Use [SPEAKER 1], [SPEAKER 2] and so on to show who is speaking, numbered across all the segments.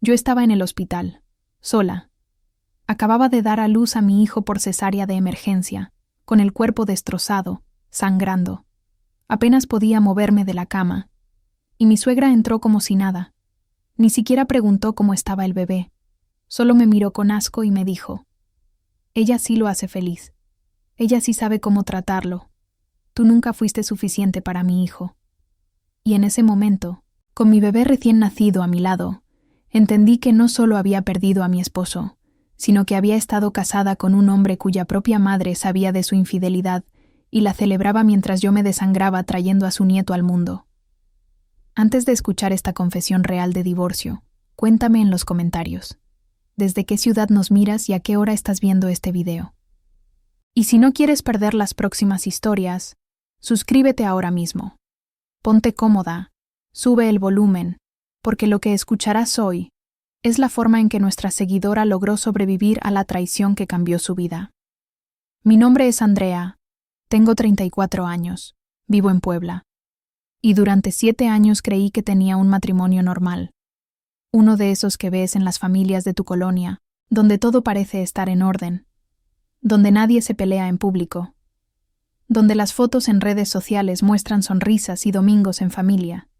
[SPEAKER 1] Yo estaba en el hospital, sola. Acababa de dar a luz a mi hijo por cesárea de emergencia, con el cuerpo destrozado, sangrando. Apenas podía moverme de la cama. Y mi suegra entró como si nada. Ni siquiera preguntó cómo estaba el bebé. Solo me miró con asco y me dijo: «Ella sí lo hace feliz. Ella sí sabe cómo tratarlo. Tú nunca fuiste suficiente para mi hijo». Y en ese momento, con mi bebé recién nacido a mi lado, entendí que no solo había perdido a mi esposo, sino que había estado casada con un hombre cuya propia madre sabía de su infidelidad y la celebraba mientras yo me desangraba trayendo a su nieto al mundo. Antes de escuchar esta confesión real de divorcio, cuéntame en los comentarios desde qué ciudad nos miras y a qué hora estás viendo este video. Y si no quieres perder las próximas historias, suscríbete ahora mismo. Ponte cómoda, sube el volumen, porque lo que escucharás hoy es la forma en que nuestra seguidora logró sobrevivir a la traición que cambió su vida. Mi nombre es Andrea, tengo 34 años, vivo en Puebla, y durante 7 años creí que tenía un matrimonio normal, uno de esos que ves en las familias de tu colonia, donde todo parece estar en orden, donde nadie se pelea en público, donde las fotos en redes sociales muestran sonrisas y domingos en familia.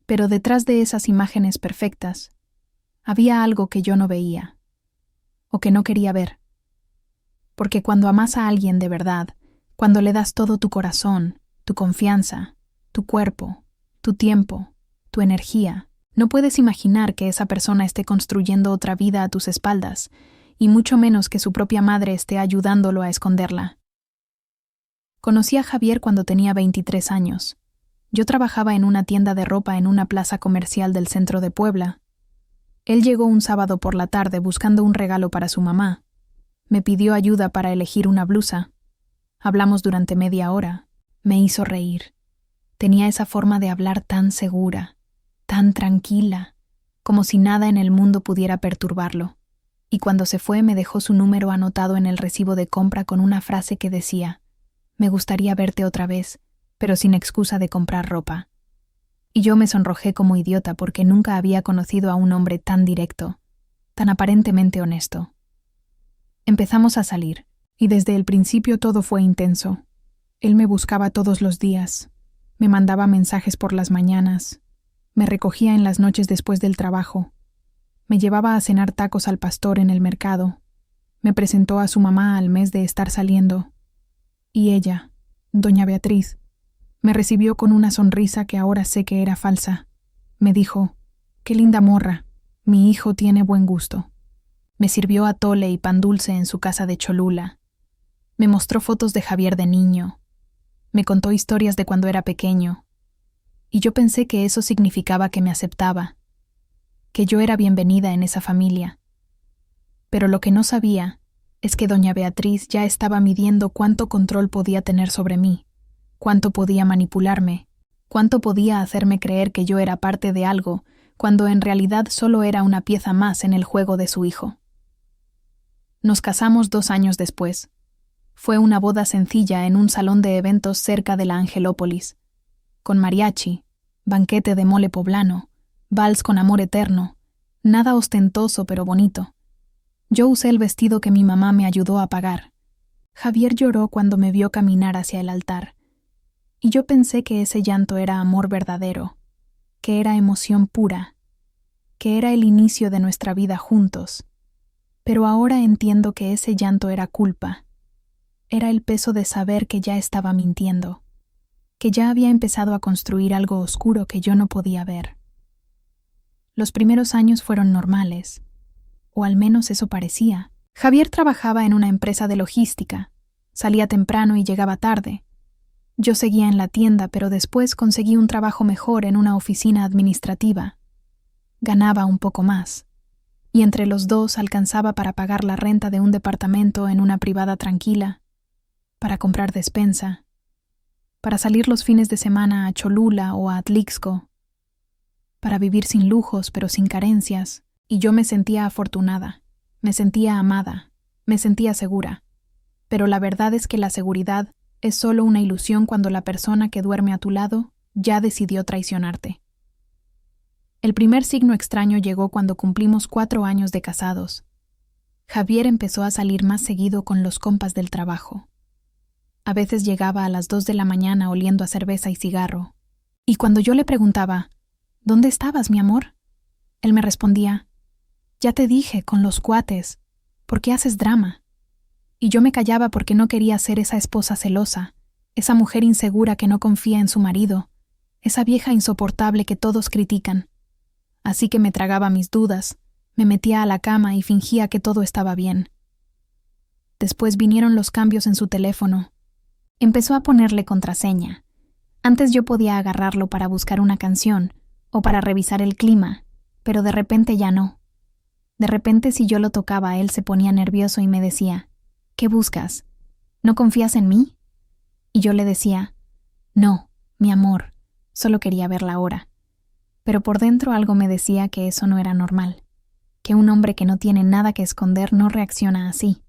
[SPEAKER 1] Pero detrás de esas imágenes perfectas, había algo que yo no veía, o que no quería ver. Porque cuando amas a alguien de verdad, cuando le das todo tu corazón, tu confianza, tu cuerpo, tu tiempo, tu energía, no puedes imaginar que esa persona esté construyendo otra vida a tus espaldas, y mucho menos que su propia madre esté ayudándolo a esconderla. Conocí a Javier cuando tenía 23 años. Yo trabajaba en una tienda de ropa en una plaza comercial del centro de Puebla. Él llegó un sábado por la tarde buscando un regalo para su mamá. Me pidió ayuda para elegir una blusa. Hablamos durante media hora. Me hizo reír. Tenía esa forma de hablar tan segura, tan tranquila, como si nada en el mundo pudiera perturbarlo. Y cuando se fue me dejó su número anotado en el recibo de compra con una frase que decía: «Me gustaría verte otra vez, pero sin excusa de comprar ropa». Y yo me sonrojé como idiota porque nunca había conocido a un hombre tan directo, tan aparentemente honesto. Empezamos a salir, y desde el principio todo fue intenso. Él me buscaba todos los días, me mandaba mensajes por las mañanas, me recogía en las noches después del trabajo, me llevaba a cenar tacos al pastor en el mercado, me presentó a su mamá al mes de estar saliendo, y ella, doña Beatriz, me recibió con una sonrisa que ahora sé que era falsa. Me dijo: «Qué linda morra, mi hijo tiene buen gusto». Me sirvió atole y pan dulce en su casa de Cholula. Me mostró fotos de Javier de niño. Me contó historias de cuando era pequeño. Y yo pensé que eso significaba que me aceptaba, que yo era bienvenida en esa familia. Pero lo que no sabía es que doña Beatriz ya estaba midiendo cuánto control podía tener sobre mí, cuánto podía manipularme, cuánto podía hacerme creer que yo era parte de algo, cuando en realidad solo era una pieza más en el juego de su hijo. Nos casamos 2 años después. Fue una boda sencilla en un salón de eventos cerca de la Angelópolis, con mariachi, banquete de mole poblano, vals con amor eterno, nada ostentoso pero bonito. Yo usé el vestido que mi mamá me ayudó a pagar. Javier lloró cuando me vio caminar hacia el altar, y yo pensé que ese llanto era amor verdadero, que era emoción pura, que era el inicio de nuestra vida juntos. Pero ahora entiendo que ese llanto era culpa. Era el peso de saber que ya estaba mintiendo, que ya había empezado a construir algo oscuro que yo no podía ver. Los primeros años fueron normales, o al menos eso parecía. Javier trabajaba en una empresa de logística, salía temprano y llegaba tarde. Yo seguía en la tienda, pero después conseguí un trabajo mejor en una oficina administrativa. Ganaba un poco más, y entre los dos alcanzaba para pagar la renta de un departamento en una privada tranquila, para comprar despensa, para salir los fines de semana a Cholula o a Atlixco, para vivir sin lujos pero sin carencias, y yo me sentía afortunada, me sentía amada, me sentía segura. Pero la verdad es que la seguridad es solo una ilusión cuando la persona que duerme a tu lado ya decidió traicionarte. El primer signo extraño llegó cuando cumplimos 4 años de casados. Javier empezó a salir más seguido con los compas del trabajo. A veces llegaba a las 2 de la mañana oliendo a cerveza y cigarro. Y cuando yo le preguntaba, ¿dónde estabas, mi amor?, él me respondía, ya te dije, con los cuates, ¿por qué haces drama? Y yo me callaba porque no quería ser esa esposa celosa, esa mujer insegura que no confía en su marido, esa vieja insoportable que todos critican. Así que me tragaba mis dudas, me metía a la cama y fingía que todo estaba bien. Después vinieron los cambios en su teléfono. Empezó a ponerle contraseña. Antes yo podía agarrarlo para buscar una canción o para revisar el clima, pero de repente ya no. De repente si yo lo tocaba, él se ponía nervioso y me decía, ¿qué buscas? ¿No confías en mí? Y yo le decía, no, mi amor, solo quería ver la hora. Pero por dentro algo me decía que eso no era normal, que un hombre que no tiene nada que esconder no reacciona así.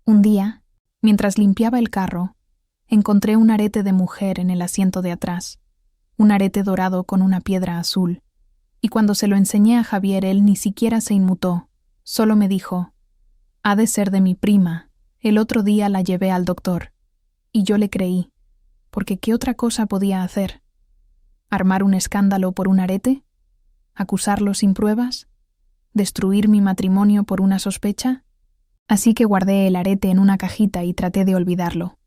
[SPEAKER 1] Un día, mientras limpiaba el carro, encontré un arete de mujer en el asiento de atrás, un arete dorado con una piedra azul, y cuando se lo enseñé a Javier él ni siquiera se inmutó, solo me dijo, ha de ser de mi prima, el otro día la llevé al doctor, y yo le creí, porque ¿qué otra cosa podía hacer? ¿Armar un escándalo por un arete? ¿Acusarlo sin pruebas? ¿Destruir mi matrimonio por una sospecha? Así que guardé el arete en una cajita y traté de olvidarlo.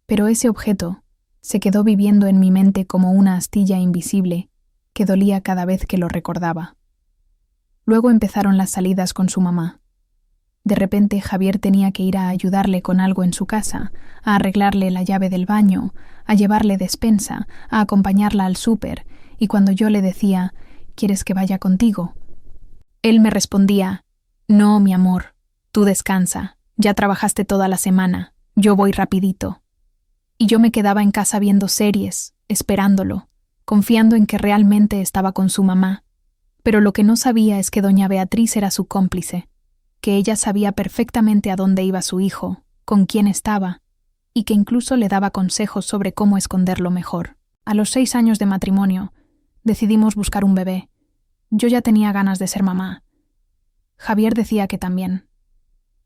[SPEAKER 1] Pero ese objeto se quedó viviendo en mi mente como una astilla invisible que dolía cada vez que lo recordaba. Luego empezaron las salidas con su mamá. De repente Javier tenía que ir a ayudarle con algo en su casa, a arreglarle la llave del baño, a llevarle despensa, a acompañarla al súper, y cuando yo le decía, ¿quieres que vaya contigo?, él me respondía, no, mi amor, tú descansa, ya trabajaste toda la semana, yo voy rapidito. Y yo me quedaba en casa viendo series, esperándolo, confiando en que realmente estaba con su mamá, pero lo que no sabía es que doña Beatriz era su cómplice, que ella sabía perfectamente a dónde iba su hijo, con quién estaba, y que incluso le daba consejos sobre cómo esconderlo mejor. A los 6 años de matrimonio, decidimos buscar un bebé. Yo ya tenía ganas de ser mamá. Javier decía que también.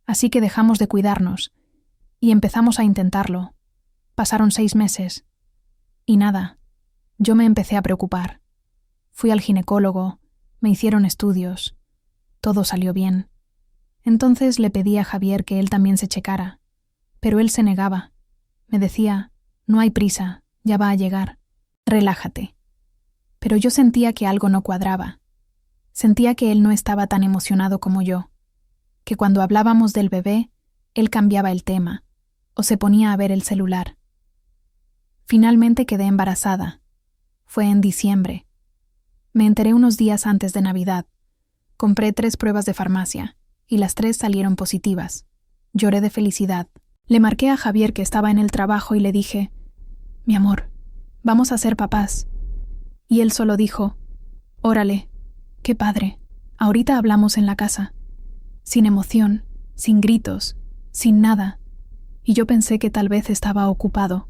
[SPEAKER 1] Así que dejamos de cuidarnos, y empezamos a intentarlo. Pasaron 6 meses. Y nada, yo me empecé a preocupar. Fui al ginecólogo, me hicieron estudios. Todo salió bien. Entonces le pedí a Javier que él también se checara, pero él se negaba. Me decía, no hay prisa, ya va a llegar, relájate. Pero yo sentía que algo no cuadraba. Sentía que él no estaba tan emocionado como yo, que cuando hablábamos del bebé, él cambiaba el tema, o se ponía a ver el celular. Finalmente quedé embarazada. Fue en diciembre. Me enteré unos días antes de Navidad. Compré 3 pruebas de farmacia, y las 3 salieron positivas. Lloré de felicidad. Le marqué a Javier que estaba en el trabajo y le dije, mi amor, vamos a ser papás. Y él solo dijo, órale, qué padre, ahorita hablamos en la casa. Sin emoción, sin gritos, sin nada. Y yo pensé que tal vez estaba ocupado,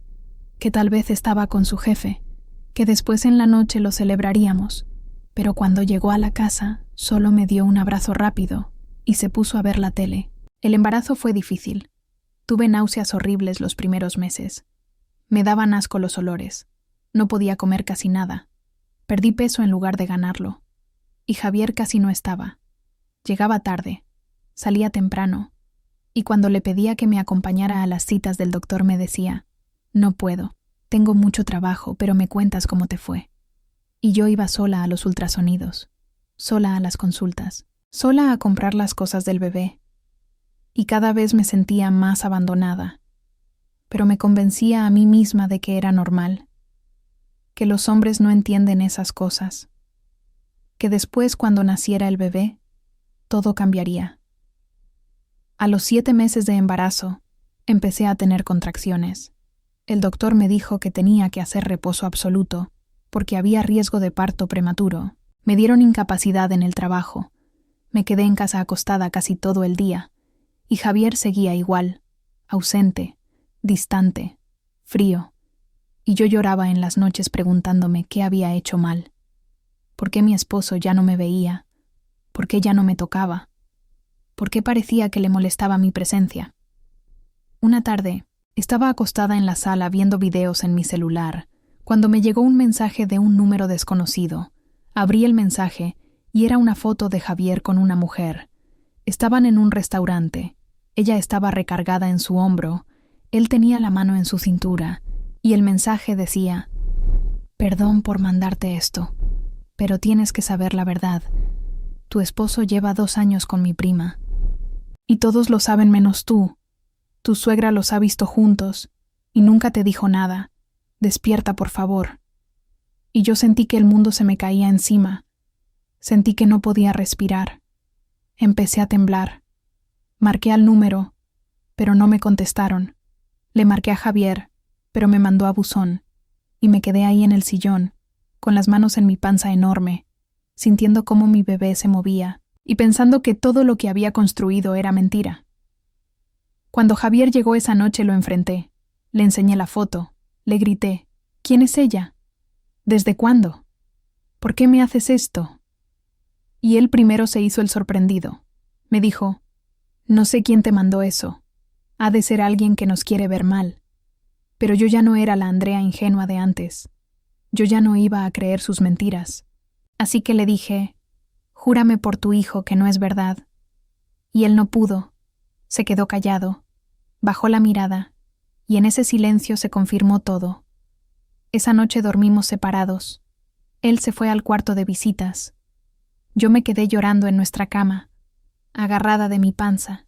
[SPEAKER 1] que tal vez estaba con su jefe, que después en la noche lo celebraríamos. Pero cuando llegó a la casa, solo me dio un abrazo rápido y se puso a ver la tele. El embarazo fue difícil. Tuve náuseas horribles los primeros meses. Me daban asco los olores. No podía comer casi nada. Perdí peso en lugar de ganarlo. Y Javier casi no estaba. Llegaba tarde. Salía temprano. Y cuando le pedía que me acompañara a las citas del doctor me decía, no puedo. Tengo mucho trabajo, pero me cuentas cómo te fue. Y yo iba sola a los ultrasonidos. Sola a las consultas. Sola a comprar las cosas del bebé. Y cada vez me sentía más abandonada. Pero me convencía a mí misma de que era normal. Que los hombres no entienden esas cosas. Que después, cuando naciera el bebé, todo cambiaría. A los 7 meses de embarazo, empecé a tener contracciones. El doctor me dijo que tenía que hacer reposo absoluto, porque había riesgo de parto prematuro. Me dieron incapacidad en el trabajo. Me quedé en casa acostada casi todo el día, y Javier seguía igual, ausente, distante, frío, y yo lloraba en las noches preguntándome qué había hecho mal. ¿Por qué mi esposo ya no me veía? ¿Por qué ya no me tocaba? ¿Por qué parecía que le molestaba mi presencia? Una tarde, estaba acostada en la sala viendo videos en mi celular, cuando me llegó un mensaje de un número desconocido. Abrí el mensaje y era una foto de Javier con una mujer. Estaban en un restaurante. Ella estaba recargada en su hombro, él tenía la mano en su cintura, y el mensaje decía: «Perdón por mandarte esto, pero tienes que saber la verdad. Tu esposo lleva 2 años con mi prima. Y todos lo saben menos tú. Tu suegra los ha visto juntos, y nunca te dijo nada. Despierta, por favor». Y yo sentí que el mundo se me caía encima. Sentí que no podía respirar. Empecé a temblar. Marqué al número, pero no me contestaron. Le marqué a Javier, pero me mandó a buzón, y me quedé ahí en el sillón, con las manos en mi panza enorme, sintiendo cómo mi bebé se movía, y pensando que todo lo que había construido era mentira. Cuando Javier llegó esa noche lo enfrenté, le enseñé la foto, le grité: «¿Quién es ella? ¿Desde cuándo? ¿Por qué me haces esto?» Y él primero se hizo el sorprendido. Me dijo: «No sé quién te mandó eso. Ha de ser alguien que nos quiere ver mal». Pero yo ya no era la Andrea ingenua de antes. Yo ya no iba a creer sus mentiras. Así que le dije: «Júrame por tu hijo que no es verdad». Y él no pudo. Se quedó callado. Bajó la mirada, y en ese silencio se confirmó todo. Esa noche dormimos separados. Él se fue al cuarto de visitas. Yo me quedé llorando en nuestra cama, agarrada de mi panza,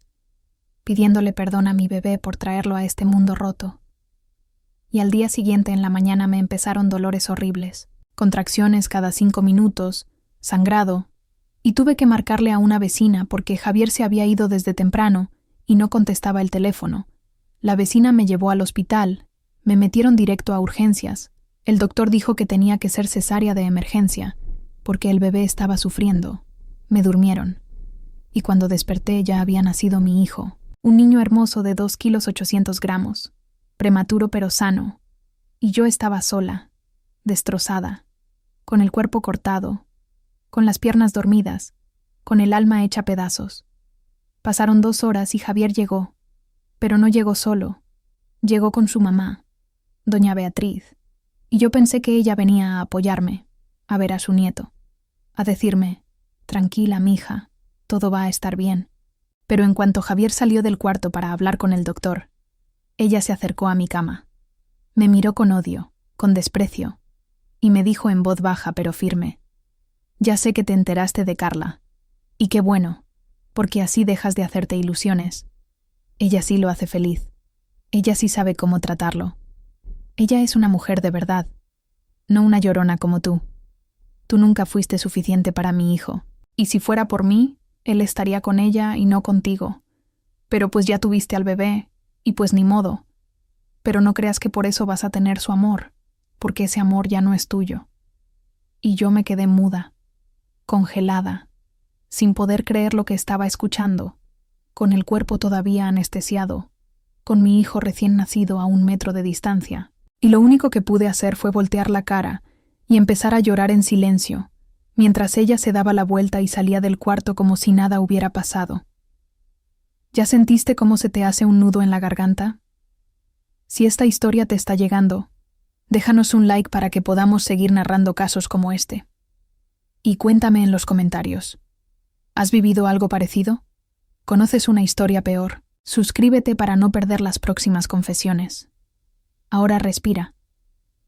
[SPEAKER 1] pidiéndole perdón a mi bebé por traerlo a este mundo roto. Y al día siguiente en la mañana me empezaron dolores horribles, contracciones cada 5 minutos, sangrado, y tuve que marcarle a una vecina porque Javier se había ido desde temprano y no contestaba el teléfono. La vecina me llevó al hospital, me metieron directo a urgencias. El doctor dijo que tenía que ser cesárea de emergencia, porque el bebé estaba sufriendo. Me durmieron. Y cuando desperté ya había nacido mi hijo, un niño hermoso de 2,8 kilos, prematuro pero sano. Y yo estaba sola, destrozada, con el cuerpo cortado, con las piernas dormidas, con el alma hecha pedazos. Pasaron 2 horas y Javier llegó, pero no llegó solo. Llegó con su mamá, doña Beatriz, y yo pensé que ella venía a apoyarme, a ver a su nieto, a decirme: «Tranquila, mija, todo va a estar bien». Pero en cuanto Javier salió del cuarto para hablar con el doctor, ella se acercó a mi cama. Me miró con odio, con desprecio, y me dijo en voz baja pero firme: «Ya sé que te enteraste de Carla. Y qué bueno, porque así dejas de hacerte ilusiones. Ella sí lo hace feliz. Ella sí sabe cómo tratarlo. Ella es una mujer de verdad, no una llorona como tú. Tú nunca fuiste suficiente para mi hijo, y si fuera por mí, él estaría con ella y no contigo. Pero pues ya tuviste al bebé, y pues ni modo. Pero no creas que por eso vas a tener su amor, porque ese amor ya no es tuyo». Y yo me quedé muda, congelada, sin poder creer lo que estaba escuchando, con el cuerpo todavía anestesiado, con mi hijo recién nacido a 1 metro de distancia. Y lo único que pude hacer fue voltear la cara y empezar a llorar en silencio, mientras ella se daba la vuelta y salía del cuarto como si nada hubiera pasado. ¿Ya sentiste cómo se te hace un nudo en la garganta? Si esta historia te está llegando, déjanos un like para que podamos seguir narrando casos como este. Y cuéntame en los comentarios: ¿has vivido algo parecido? ¿Conoces una historia peor? Suscríbete para no perder las próximas confesiones. Ahora respira,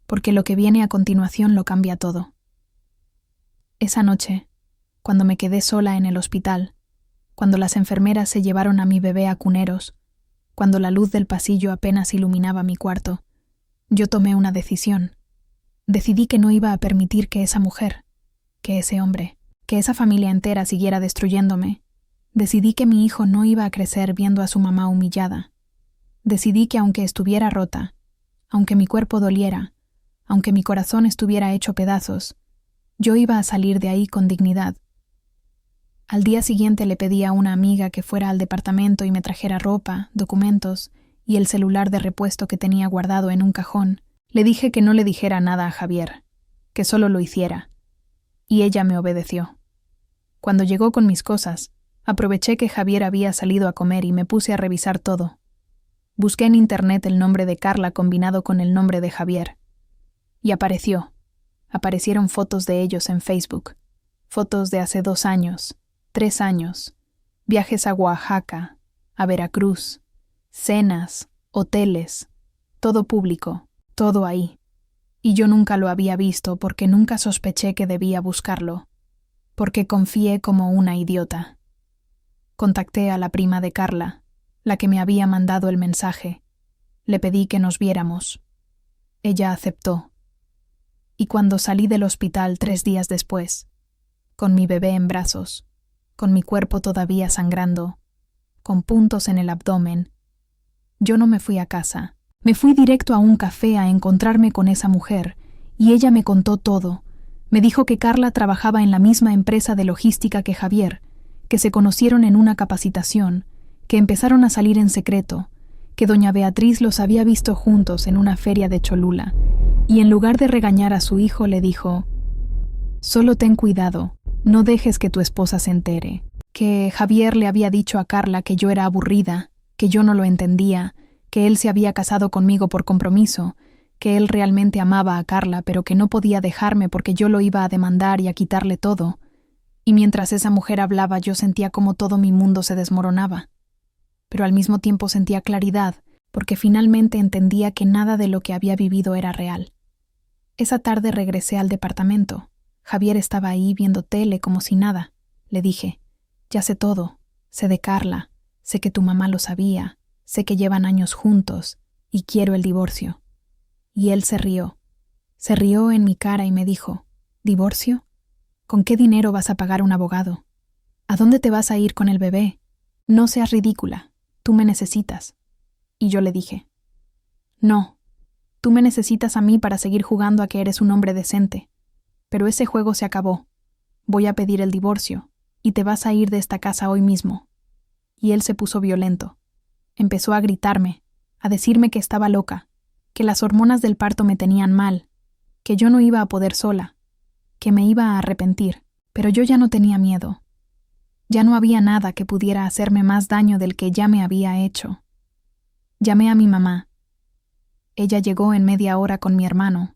[SPEAKER 1] porque lo que viene a continuación lo cambia todo. Esa noche, cuando me quedé sola en el hospital, cuando las enfermeras se llevaron a mi bebé a cuneros, cuando la luz del pasillo apenas iluminaba mi cuarto, yo tomé una decisión. Decidí que no iba a permitir que esa mujer, que ese hombre, que esa familia entera siguiera destruyéndome. Decidí que mi hijo no iba a crecer viendo a su mamá humillada. Decidí que aunque estuviera rota, aunque mi cuerpo doliera, aunque mi corazón estuviera hecho pedazos, yo iba a salir de ahí con dignidad. Al día siguiente le pedí a una amiga que fuera al departamento y me trajera ropa, documentos y el celular de repuesto que tenía guardado en un cajón. Le dije que no le dijera nada a Javier, que solo lo hiciera. y ella me obedeció. Cuando llegó con mis cosas, aproveché que Javier había salido a comer y me puse a revisar todo. Busqué en internet el nombre de Carla combinado con el nombre de Javier. Y apareció. Aparecieron fotos de ellos en Facebook. Fotos de hace 2 años, 3 años, viajes a Oaxaca, a Veracruz, cenas, hoteles, todo público, todo ahí. Y yo nunca lo había visto porque nunca sospeché que debía buscarlo, porque confié como una idiota. Contacté a la prima de Carla, la que me había mandado el mensaje. Le pedí que nos viéramos. Ella aceptó. Y cuando salí del hospital 3 días después, con mi bebé en brazos, con mi cuerpo todavía sangrando, con puntos en el abdomen, yo no me fui a casa. Me fui directo a un café a encontrarme con esa mujer, y ella me contó todo. Me dijo que Carla trabajaba en la misma empresa de logística que Javier, que se conocieron en una capacitación, que empezaron a salir en secreto, que doña Beatriz los había visto juntos en una feria de Cholula, y en lugar de regañar a su hijo le dijo: «Solo ten cuidado, no dejes que tu esposa se entere», que Javier le había dicho a Carla que yo era aburrida, que yo no lo entendía, que él se había casado conmigo por compromiso, que él realmente amaba a Carla, pero que no podía dejarme porque yo lo iba a demandar y a quitarle todo. Y mientras esa mujer hablaba yo sentía como todo mi mundo se desmoronaba. Pero al mismo tiempo sentía claridad, porque finalmente entendía que nada de lo que había vivido era real. Esa tarde regresé al departamento. Javier estaba ahí viendo tele como si nada. Le dije: «Ya sé todo, sé de Carla, sé que tu mamá lo sabía, sé que llevan años juntos y quiero el divorcio». Y él se rió. Se rió en mi cara y me dijo: «¿Divorcio? ¿Con qué dinero vas a pagar un abogado? ¿A dónde te vas a ir con el bebé? No seas ridícula, tú me necesitas». Y yo le dije: «No, tú me necesitas a mí para seguir jugando a que eres un hombre decente. Pero ese juego se acabó. Voy a pedir el divorcio y te vas a ir de esta casa hoy mismo». Y él se puso violento. Empezó a gritarme, a decirme que estaba loca, que las hormonas del parto me tenían mal, que yo no iba a poder sola, que me iba a arrepentir, pero yo ya no tenía miedo. Ya no había nada que pudiera hacerme más daño del que ya me había hecho. Llamé a mi mamá. Ella llegó en media hora con mi hermano.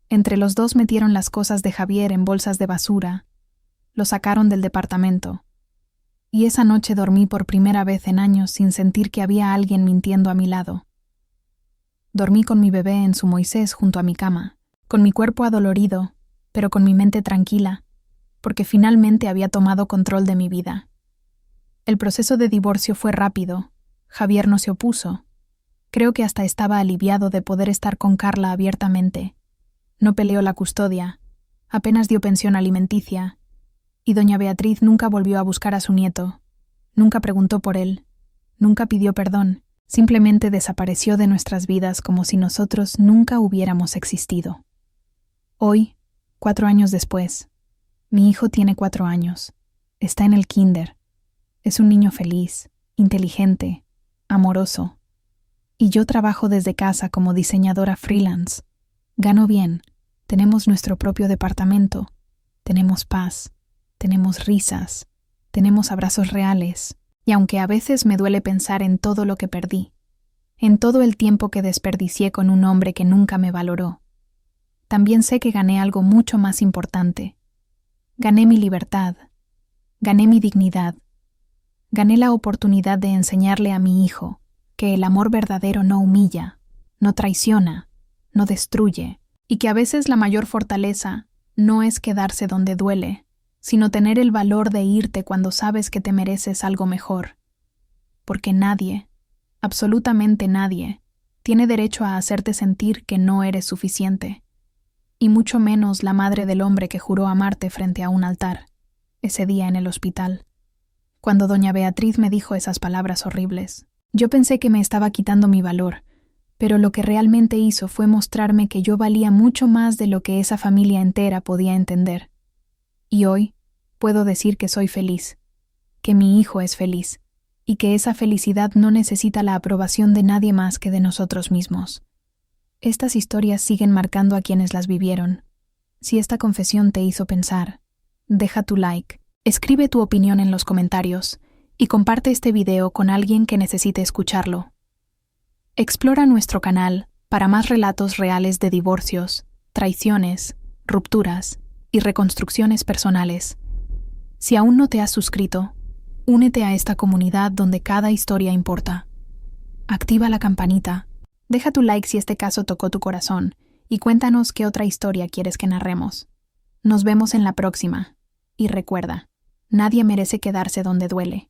[SPEAKER 1] Entre los dos metieron las cosas de Javier en bolsas de basura, lo sacaron del departamento. Y esa noche dormí por primera vez en años sin sentir que había alguien mintiendo a mi lado. Dormí con mi bebé en su Moisés junto a mi cama, con mi cuerpo adolorido, pero con mi mente tranquila, porque finalmente había tomado control de mi vida. El proceso de divorcio fue rápido. Javier no se opuso. Creo que hasta estaba aliviado de poder estar con Carla abiertamente. No peleó la custodia, apenas dio pensión alimenticia, y doña Beatriz nunca volvió a buscar a su nieto, nunca preguntó por él, nunca pidió perdón, simplemente desapareció de nuestras vidas como si nosotros nunca hubiéramos existido. Hoy, 4 años después, mi hijo tiene 4 años, está en el kinder, es un niño feliz, inteligente, amoroso, y yo trabajo desde casa como diseñadora freelance. Gano bien, tenemos nuestro propio departamento, tenemos paz, tenemos risas, tenemos abrazos reales, y aunque a veces me duele pensar en todo lo que perdí, en todo el tiempo que desperdicié con un hombre que nunca me valoró, también sé que gané algo mucho más importante. Gané mi libertad, gané mi dignidad, gané la oportunidad de enseñarle a mi hijo que el amor verdadero no humilla, no traiciona, no destruye, y que a veces la mayor fortaleza no es quedarse donde duele, sino tener el valor de irte cuando sabes que te mereces algo mejor. Porque nadie, absolutamente nadie, tiene derecho a hacerte sentir que no eres suficiente, y mucho menos la madre del hombre que juró amarte frente a un altar, ese día en el hospital. Cuando doña Beatriz me dijo esas palabras horribles, yo pensé que me estaba quitando mi valor, pero lo que realmente hizo fue mostrarme que yo valía mucho más de lo que esa familia entera podía entender. Y hoy puedo decir que soy feliz, que mi hijo es feliz, y que esa felicidad no necesita la aprobación de nadie más que de nosotros mismos. Estas historias siguen marcando a quienes las vivieron, Si esta confesión te hizo pensar, deja tu like, escribe tu opinión en los comentarios y comparte este video con alguien que necesite escucharlo. Explora nuestro canal para más relatos reales de divorcios, traiciones, rupturas y reconstrucciones personales. Si aún no te has suscrito, únete a esta comunidad donde cada historia importa. Activa la campanita, deja tu like si este caso tocó tu corazón y cuéntanos qué otra historia quieres que narremos. Nos vemos en la próxima. Y recuerda, nadie merece quedarse donde duele.